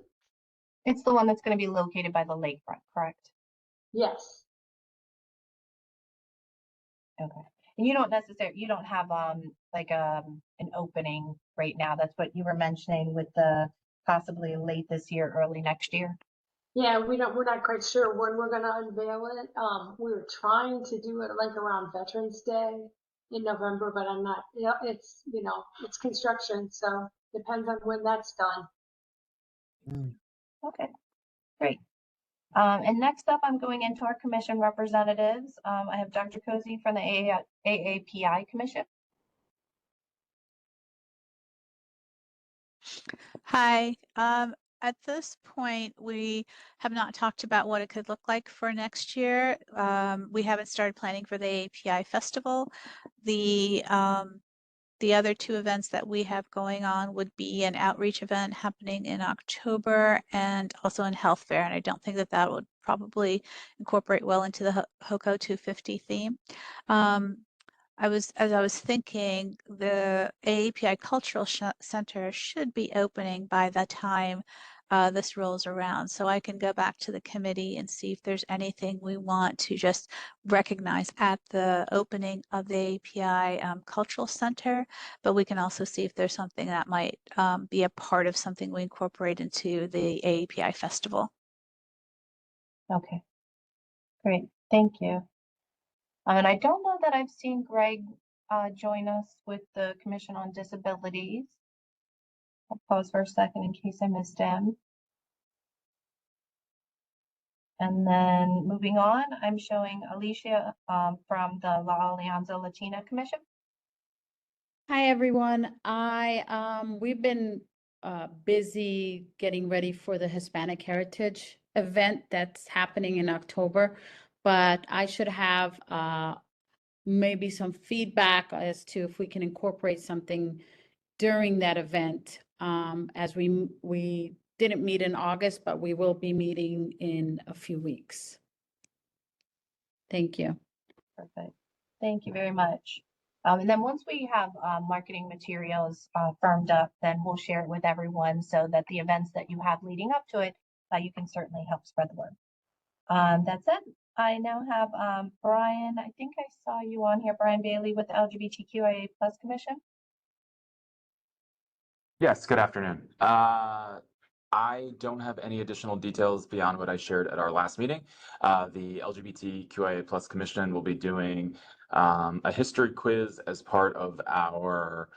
It's the one that's going to be located by the lakefront, correct? Yes. Okay. And you don't have like an opening right now. That's what you were mentioning with the possibly late this year, early next year. Yeah, we're not quite sure when we're going to unveil it. We were trying to do it like around Veterans Day in November, but I'm not, it's construction, so depends on when that's done. Okay, great. And next up, I'm going into our commission representatives. I have Dr. Cozy from the AAPI Commission. Hi. At this point, we have not talked about what it could look like for next year. We haven't started planning for the API Festival. The other two events that we have going on would be an outreach event happening in October and also in Health Fair. And I don't think that that would probably incorporate well into the Hoco250 theme. As I was thinking, the AAPI Cultural Center should be opening by the time this rolls around. So I can go back to the committee and see if there's anything we want to just recognize at the opening of the AAPI Cultural Center. But we can also see if there's something that might be a part of something we incorporate into the AAPI Festival. Okay, great. Thank you. And I don't know that I've seen Greg join us with the Commission on Disabilities. I'll pause for a second in case I missed him. And then moving on, I'm showing Alicia from the La Alianza Latina Commission. Hi, everyone. We've been busy getting ready for the Hispanic Heritage event that's happening in October, but I should have maybe some feedback as to if we can incorporate something during that event. As we didn't meet in August, but we will be meeting in a few weeks. Thank you. Perfect. Thank you very much. And then once we have marketing materials firmed up, then we'll share it with everyone so that the events that you have leading up to it, you can certainly help spread the word. That's it. I now have Brian. I think I saw you on here, Brian Bailey with the LGBTQIA+ Commission. Yes, good afternoon. I don't have any additional details beyond what I shared at our last meeting. The LGBTQIA+ Commission will be doing a history quiz as part of our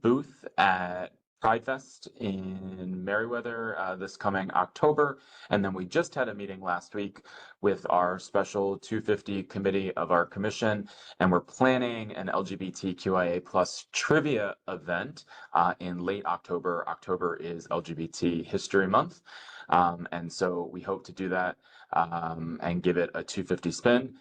booth at Pride Fest in Merriweather this coming October. And then we just had a meeting last week with our special 250 committee of our commission, and we're planning an LGBTQIA+ trivia event in late October. October is LGBT History Month. And so we hope to do that and give it a 250 spin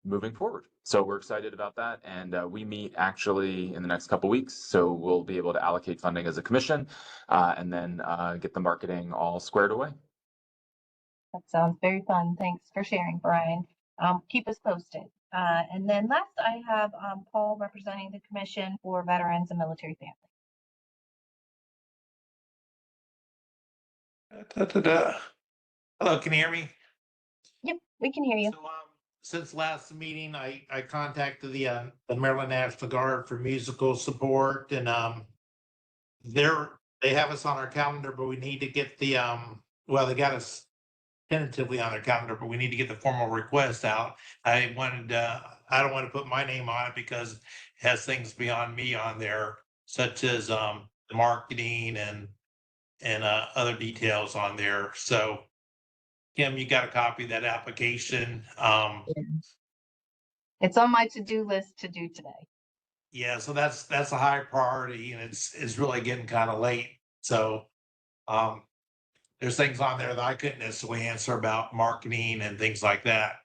moving forward. So we're excited about that, and we meet actually in the next couple weeks, so we'll be able to allocate funding as a commission and then get the marketing all squared away. That sounds very fun. Thanks for sharing, Brian. Keep us posted. And then last, I have Paul representing the Commission for Veterans and Military Families. Hello, can you hear me? Yep, we can hear you. So, since last meeting, I contacted the Maryland National Guard for musical support, and they have us on our calendar, but we need to get the well, they got us tentatively on their calendar, but we need to get the formal request out. I don't want to put my name on it because it has things beyond me on there, such as the marketing and other details on there. So Kim, you got a copy of that application. It's on my to-do list to do today. Yeah, so that's a high priority, and it's really getting kind of late. So there's things on there that I couldn't necessarily answer about marketing and things like that.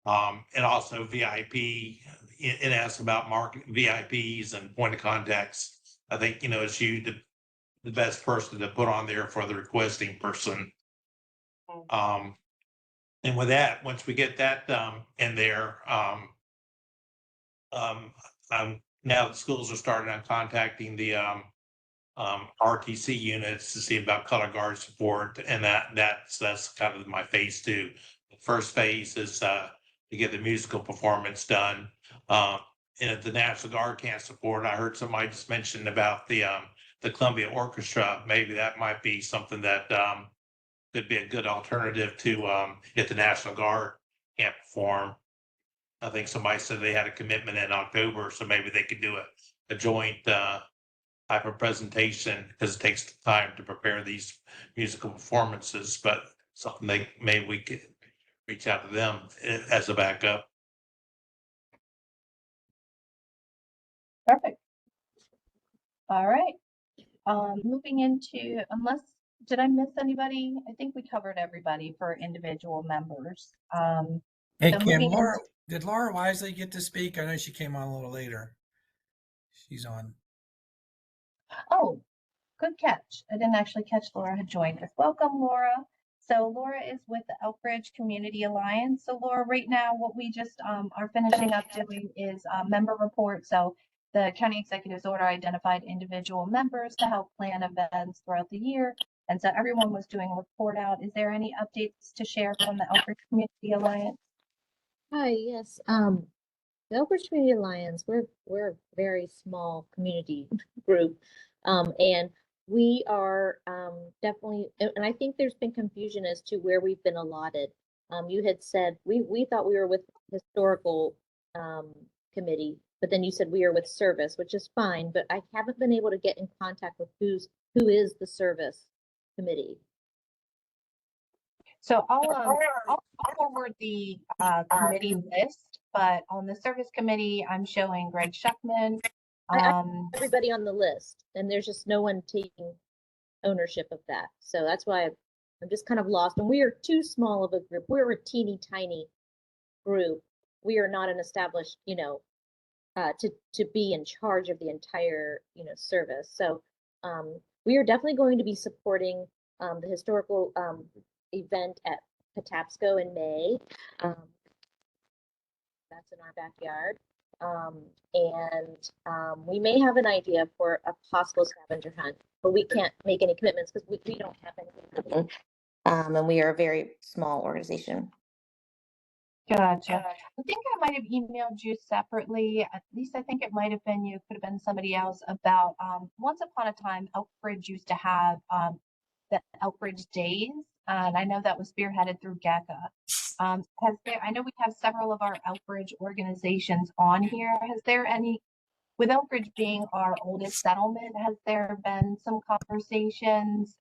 And also VIP, it asks about market VIPs and point of contacts. I think, it's you, the best person to put on there for the requesting person. And with that, once we get that in there, now the schools are starting on contacting the RTC units to see about color guard support, and that's kind of my phase 2. The first phase is to get the musical performance done. And if the National Guard can't support, I heard somebody just mention about the Columbia Orchestra. Maybe that might be something that could be a good alternative to if the National Guard can't perform. I think somebody said they had a commitment in October, so maybe they could do a joint type of presentation, because it takes time to prepare these musical performances, but something maybe we could reach out to them as a backup. Perfect. All right. Moving into, did I miss anybody? I think we covered everybody for individual members. Hey, So Kim, moving Laura, into, did Laura Wisely get to speak? I know she came on a little later. She's on. oh, good catch. I didn't actually catch Laura had joined us. Welcome, Laura. So Laura is with the Elkridge Community Alliance. So Laura, right now, what we just are finishing up doing is member report. So the county executive's order identified individual members to help plan events throughout the year. And so everyone was doing a report out. Is there any updates to share from the Elkridge Community Alliance? Hi, yes. The Elkridge Community Alliance, we're a very small community group. And we are definitely, and I think there's been confusion as to where we've been allotted. You had said we thought we were with historical committee, but then you said we are with service, which is fine, but I haven't been able to get in contact with who is the service committee. So I'll forward the committee list, but on the service committee, I'm showing Greg Shuckman. I have everybody on the list, and there's just no one taking ownership of that. So that's why I'm just kind of lost. And we are too small of a group. We're a teeny tiny group. We are not an established, to be in charge of the entire, service. So we are definitely going to be supporting the historical event at Patapsco in May. That's in our backyard. We may have an idea for a possible scavenger hunt, but we can't make any commitments because we don't have anything. And we are a very small organization. Gotcha. I think I might have emailed you separately. At least I think it might have been you, could have been somebody else, about once upon a time, Elkridge used to have the Elkridge Days. And I know that was spearheaded through GECA. I know we have several of our Elkridge organizations on here. Has there any, with Elkridge being our oldest settlement, has there been some conversations,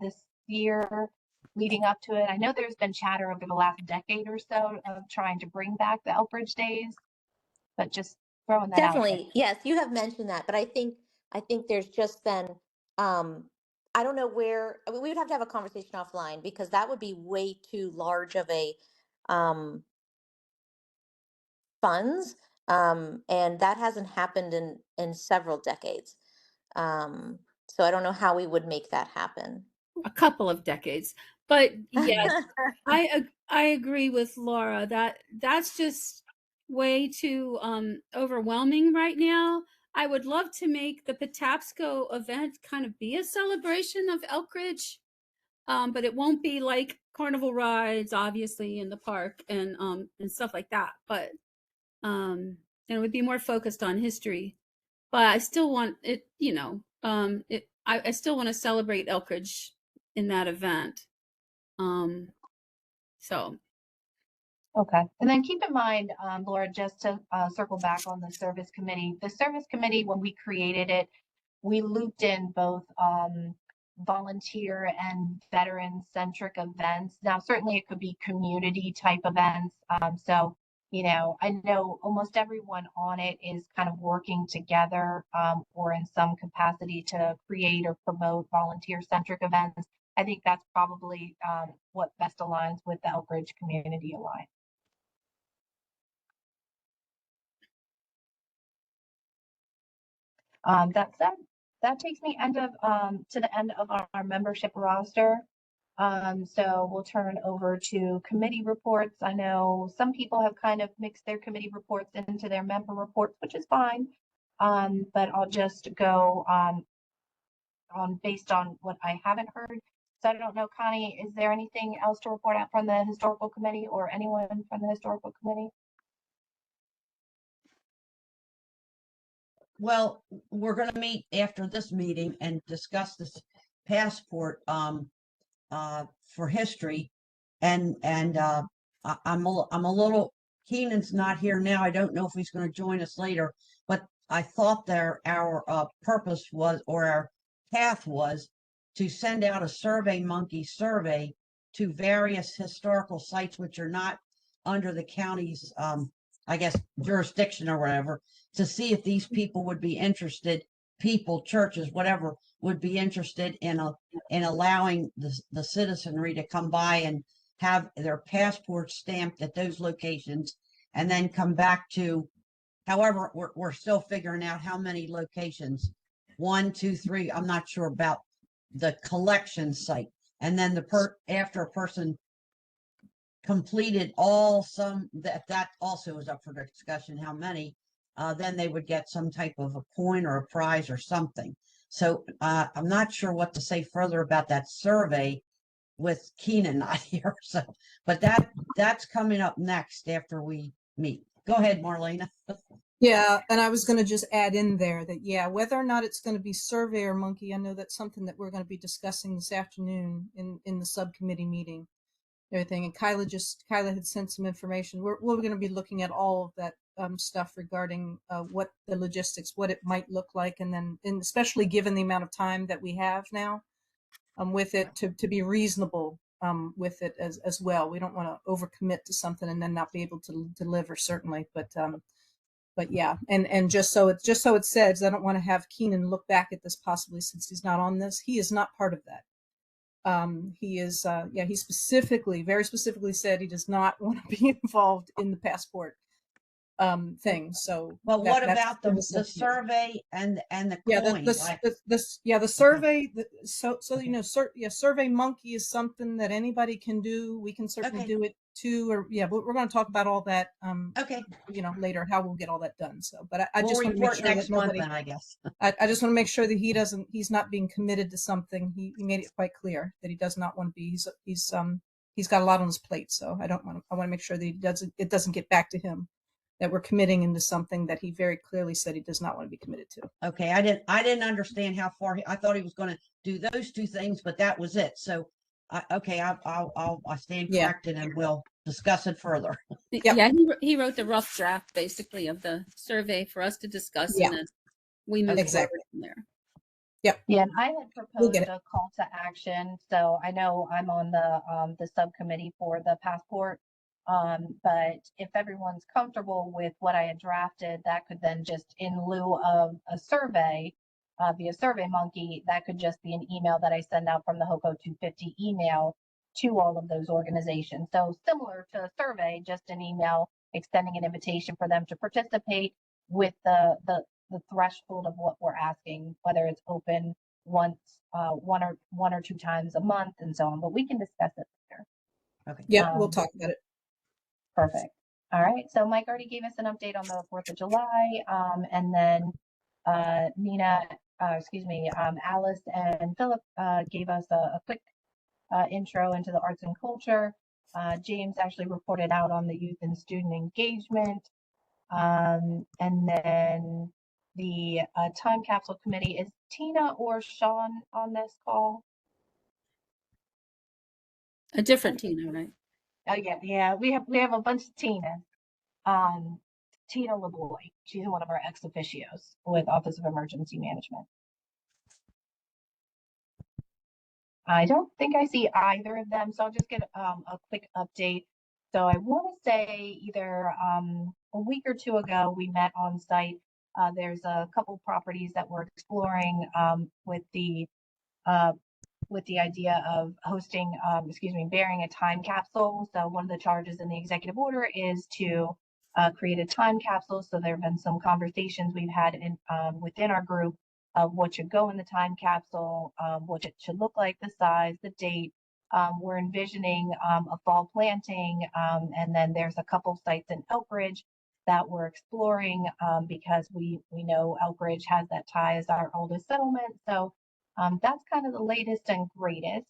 this year leading up to it? I know there's been chatter over the last decade or so of trying to bring back the Elkridge Days, but just throwing that out there. Definitely, yes, you have mentioned that, but I think there's just been I don't know where. I mean, we would have to have a conversation offline because that would be way too large of a funds, and that hasn't happened in several decades. So I don't know how we would make that happen. A couple of decades, but yes, I agree with Laura that that's just way too overwhelming right now. I would love to make the Patapsco event kind of be a celebration of Elkridge, but it won't be like carnival rides, obviously, in the park and stuff like that. But and it would be more focused on history. But I still want it, I still want to celebrate Elkridge in that event. So. Okay. And then keep in mind, Laura, just to circle back on the service committee, when we created it, we looped in both volunteer and veteran centric events. Now, certainly it could be community type events. So, I know almost everyone on it is kind of working together or in some capacity to create or promote volunteer centric events. I think that's probably what best aligns with the Elk Ridge Community Alliance. That said, that takes me to the end of our membership roster. So we'll turn over to committee reports. I know some people have kind of mixed their committee reports into their member reports, which is fine. But I'll just go on based on what I haven't heard. So I don't know, Connie, is there anything else to report out from the historical committee or anyone from the historical committee? Well, we're going to meet after this meeting and discuss this passport for history, and I'm a little. Keenan's not here now. I don't know if he's going to join us later, but I thought our purpose was, or our path was, to send out a Survey Monkey survey to various historical sites which are not under the county's I guess jurisdiction or whatever, to see if these people would be interested, churches, whatever, would be interested in allowing the citizenry to come by and have their passports stamped at those locations, and then come back to, however, we're still figuring out how many locations, 1, 2, 3, I'm not sure about the collection site. And then after a person completed that also is up for discussion, how many, then they would get some type of a coin or a prize or something. So I'm not sure what to say further about that survey with Keenan not here. So, but that's coming up next after we meet. Go ahead, Marlena. Yeah, and I was going to just add in there that, yeah, whether or not it's going to be Survey or Monkey, I know that's something that we're going to be discussing this afternoon in the subcommittee meeting. Everything, and Kyla had sent some information. We're going to be looking at all of that stuff regarding what the logistics, what it might look like, and especially given the amount of time that we have now with it, to be reasonable with it as well. We don't want to overcommit to something and then not be able to deliver, certainly, but yeah, and just so it says, I don't want to have Keenan look back at this possibly, since he's not on this. He is not part of that. He is, he very specifically said he does not want to be involved in the passport thing. So, but what about the survey and the coin? The survey. Survey Monkey is something that anybody can do. We can certainly do it too. Or but we're going to talk about all that. Later, how we'll get all that done. So, but I just want to make sure next that nobody. Month, then, I guess. I just want to make sure that he's not being committed to something. He made it quite clear that he does not want to be. He's got a lot on his plate. So I want to make sure that it doesn't get back to him, that we're committing into something that he very clearly said he does not want to be committed to. Okay, I didn't understand how far I thought he was going to do those two things, but that was it. So, I stand corrected, and we'll discuss it further. Yeah, he wrote the rough draft basically of the survey for us to discuss, and then we move forward from there. Yep. Yeah, and I had proposed a call to action. So I know I'm on the subcommittee for the passport. But if everyone's comfortable with what I had drafted, that could then just, in lieu of a survey, via Survey Monkey, that could just be an email that I send out from the Hoco250 email to all of those organizations. So similar to a survey, just an email extending an invitation for them to participate with the threshold of what we're asking, whether it's open once, one or two times a month, and so on. But we can discuss it later. Okay. Yeah, we'll talk about it. Perfect. All right. So Mike already gave us an update on the 4th of July. And then Alice and Philip gave us a quick intro into the arts and culture. James actually reported out on the youth and student engagement. And then the time capsule committee, is Tina or Sean on this call? A different Tina, right? Oh yeah. We have a bunch of Tinas. Tina LeBoy, she's one of our ex officios with Office of Emergency Management. I don't think I see either of them, so I'll just get a quick update. So I want to say either a week or two ago we met on site. There's a couple properties that we're exploring with the with the idea of hosting, bearing a time capsule. So one of the charges in the executive order is to create a time capsule. So there have been some conversations we've had in within our group of what should go in the time capsule, what it should look like, the size, the date. We're envisioning a fall planting, and then there's a couple sites in Elkridge that we're exploring because we know Elkridge has that tie as our oldest settlement. So that's kind of the latest and greatest.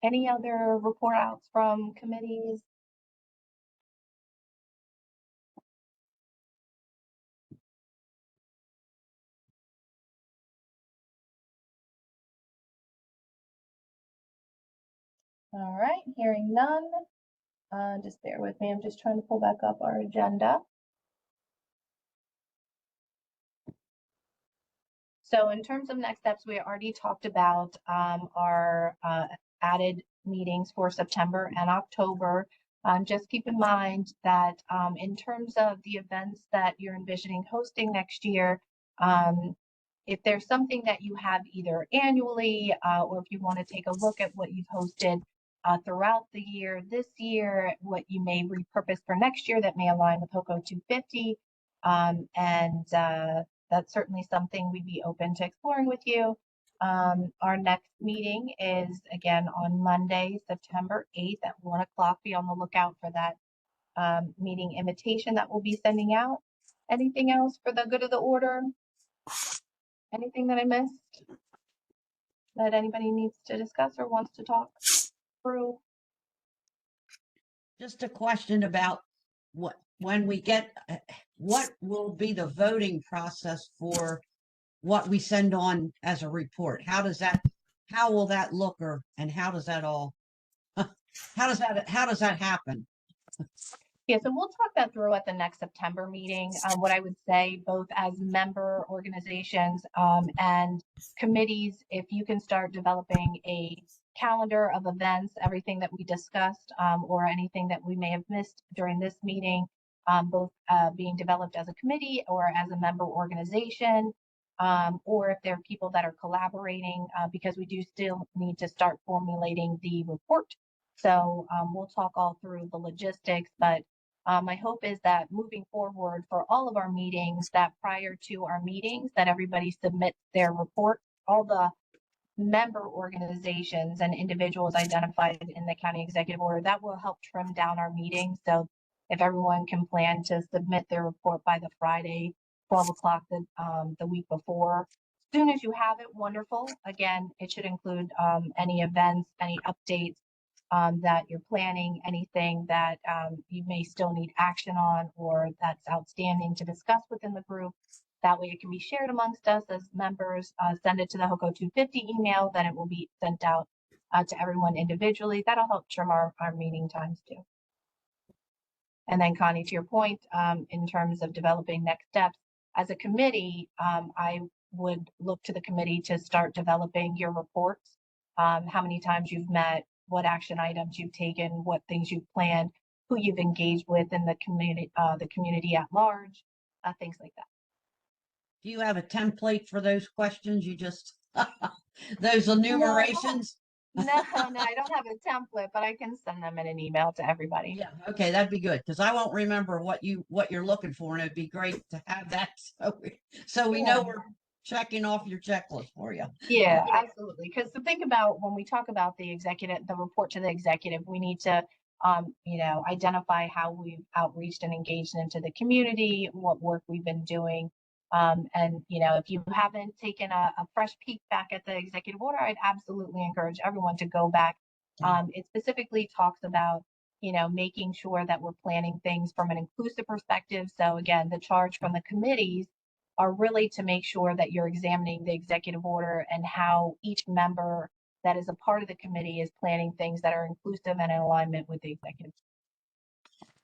Any other report outs from committees? All right, hearing none. Just bear with me. I'm just trying to pull back up our agenda. So in terms of next steps, we already talked about our added meetings for September and October. Just keep in mind that in terms of the events that you're envisioning hosting next year, if there's something that you have either annually or if you want to take a look at what you've hosted throughout the year, this year, what you may repurpose for next year that may align with Hoco250, that's certainly something we'd be open to exploring with you. Our next meeting is again on Monday, September 8th at 1 o'clock. Be on the lookout for that meeting invitation that we'll be sending out. Anything else for the good of the order? Anything that I missed that anybody needs to discuss or wants to talk through? Just a question about when we get, what will be the voting process for what we send on as a report? How will that look, and how does that all, how does that happen? Yeah, so we'll talk that through at the next September meeting. What I would say, both as member organizations and committees, if you can start developing a calendar of events, everything that we discussed or anything that we may have missed during this meeting, both being developed as a committee or as a member organization, or if there are people that are collaborating, because we do still need to start formulating the report. So we'll talk all through the logistics, but my hope is that moving forward for all of our meetings, that prior to our meetings, that everybody submits their report, all the member organizations and individuals identified in the county executive order. That will help trim down our meetings. So if everyone can plan to submit their report by the Friday, 12 o'clock the week before, as soon as you have it, wonderful. Again, it should include any events, any updates that you're planning, anything that you may still need action on or that's outstanding to discuss within the group. That way it can be shared amongst us as members. Send it to the Hoco250 email, then it will be sent out to everyone individually. That'll help trim our meeting times too. And then Connie, to your point, in terms of developing next steps, as a committee, I would look to the committee to start developing your reports, how many times you've met, what action items you've taken, what things you've planned, who you've engaged with in the community at large, things like that. Do you have a template for those questions? You just, those enumerations? No, I don't have a template, but I can send them in an email to everybody. Yeah, okay, that'd be good, because I won't remember what you're looking for, and it'd be great to have that so we know we're checking off your checklist for you. Yeah, absolutely. Because to think about when we talk about the report to the executive, we need to identify how we've outreached and engaged into the community, what work we've been doing. And if you haven't taken a fresh peek back at the executive order, I'd absolutely encourage everyone to go back. It specifically talks about making sure that we're planning things from an inclusive perspective. So again, the charge from the committees are really to make sure that you're examining the executive order and how each member that is a part of the committee is planning things that are inclusive and in alignment with the executive.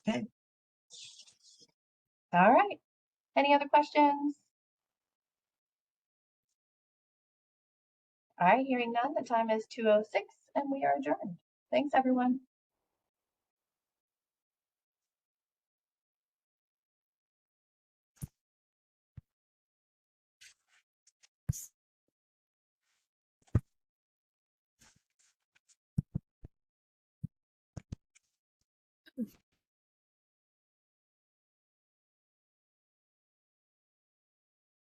Okay. All right. Any other questions? All right, hearing none, the time is 2:06 and we are adjourned. Thanks, everyone.